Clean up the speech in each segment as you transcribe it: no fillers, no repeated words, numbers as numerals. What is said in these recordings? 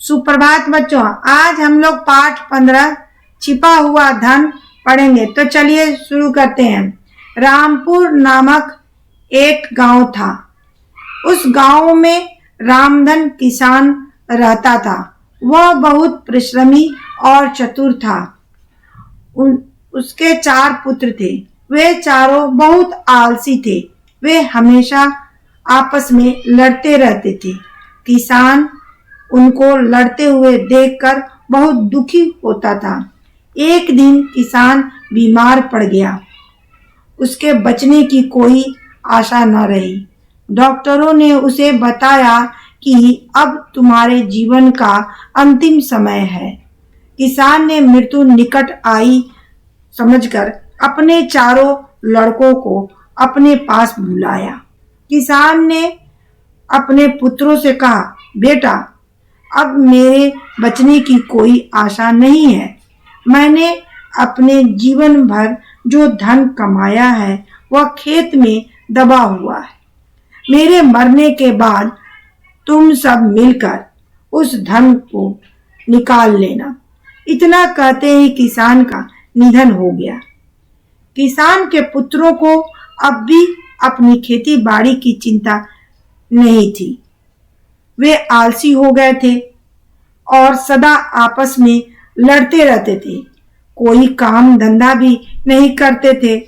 सुप्रभात बच्चों, आज हम लोग पाठ 15 छिपा हुआ धन पढ़ेंगे। तो चलिए शुरू करते हैं। रामपुर नामक एक गांव था। उस गांव में रामधन किसान रहता था। वह बहुत परिश्रमी और चतुर था। उसके 4 पुत्र थे। वे चारों बहुत आलसी थे। वे हमेशा आपस में लड़ते रहते थे। किसान उनको लड़ते हुए देखकर बहुत दुखी होता था। एक दिन किसान बीमार पड़ गया। उसके बचने की कोई आशा न रही। डॉक्टरों ने उसे बताया कि अब तुम्हारे जीवन का अंतिम समय है। किसान ने मृत्यु निकट आई समझकर अपने चारों लड़कों को अपने पास बुलाया। किसान ने अपने पुत्रों से कहा, बेटा, अब मेरे बचने की कोई आशा नहीं है। मैंने अपने जीवन भर जो धन कमाया है वह खेत में दबा हुआ है। मेरे मरने के बाद तुम सब मिलकर उस धन को निकाल लेना। इतना कहते ही किसान का निधन हो गया। किसान के पुत्रों को अब भी अपनी खेती बाड़ी की चिंता नहीं थी। वे आलसी हो गए थे और सदा आपस में लड़ते रहते थे। कोई काम धंधा भी नहीं करते थे।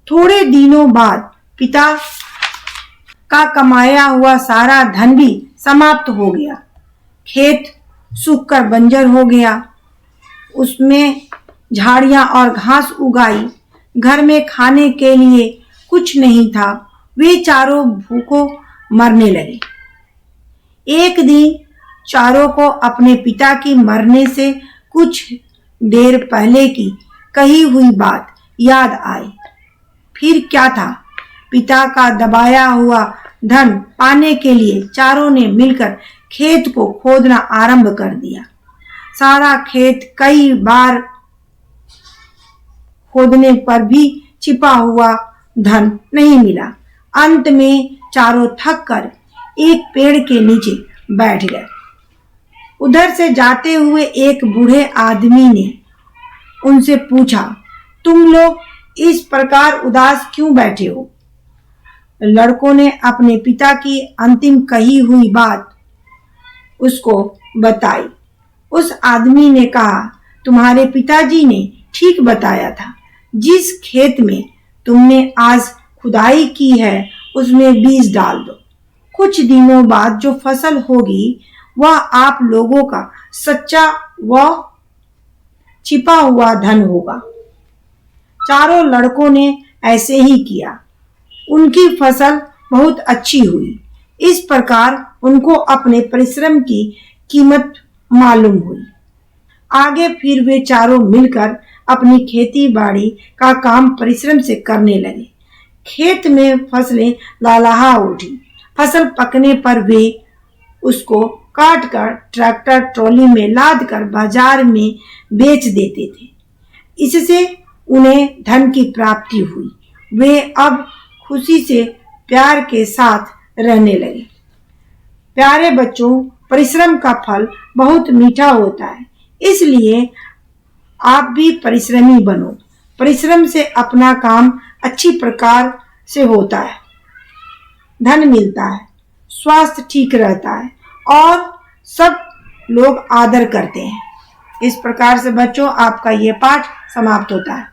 थोड़े दिनों बाद पिता का कमाया हुआ सारा धन भी समाप्त हो गया। खेत सूखकर बंजर हो गया। उसमें झाड़ियां और घास उगाई। घर में खाने के लिए कुछ नहीं था। वे चारों भूखों मरने लगे। एक दिन चारों को अपने पिता की मरने से कुछ देर पहले की कही हुई बात याद आई। फिर क्या था, पिता का दबाया हुआ धन पाने के लिए चारों ने मिलकर खेत को खोदना आरंभ कर दिया। सारा खेत कई बार खोदने पर भी छिपा हुआ धन नहीं मिला। अंत में चारों थक कर एक पेड़ के नीचे बैठ गए। उधर से जाते हुए एक बूढ़े आदमी ने उनसे पूछा, तुम लोग इस प्रकार उदास क्यों बैठे हो? लड़कों ने अपने पिता की अंतिम कही हुई बात उसको बताई। उस आदमी ने कहा, तुम्हारे पिताजी ने ठीक बताया था। जिस खेत में तुमने आज खुदाई की है उसमें बीज डाल दो। कुछ दिनों बाद जो फसल होगी वह आप लोगों का सच्चा व छिपा हुआ धन होगा। चारों लड़कों ने ऐसे ही किया। उनकी फसल बहुत अच्छी हुई। इस प्रकार उनको अपने परिश्रम की कीमत मालूम हुई। आगे फिर वे चारों मिलकर अपनी खेती बाड़ी का काम परिश्रम से करने लगे। खेत में फसलें लहलहा उठी। फसल पकने पर वे उसको काट कर ट्रैक्टर ट्रॉली में लाद कर बाजार में बेच देते थे। इससे उन्हें धन की प्राप्ति हुई। वे अब खुशी से प्यार के साथ रहने लगे। प्यारे बच्चों, परिश्रम का फल बहुत मीठा होता है। इसलिए आप भी परिश्रमी बनो। परिश्रम से अपना काम अच्छी प्रकार से होता है, धन मिलता है, स्वास्थ्य ठीक रहता है और सब लोग आदर करते हैं। इस प्रकार से बच्चों आपका ये पाठ समाप्त होता है।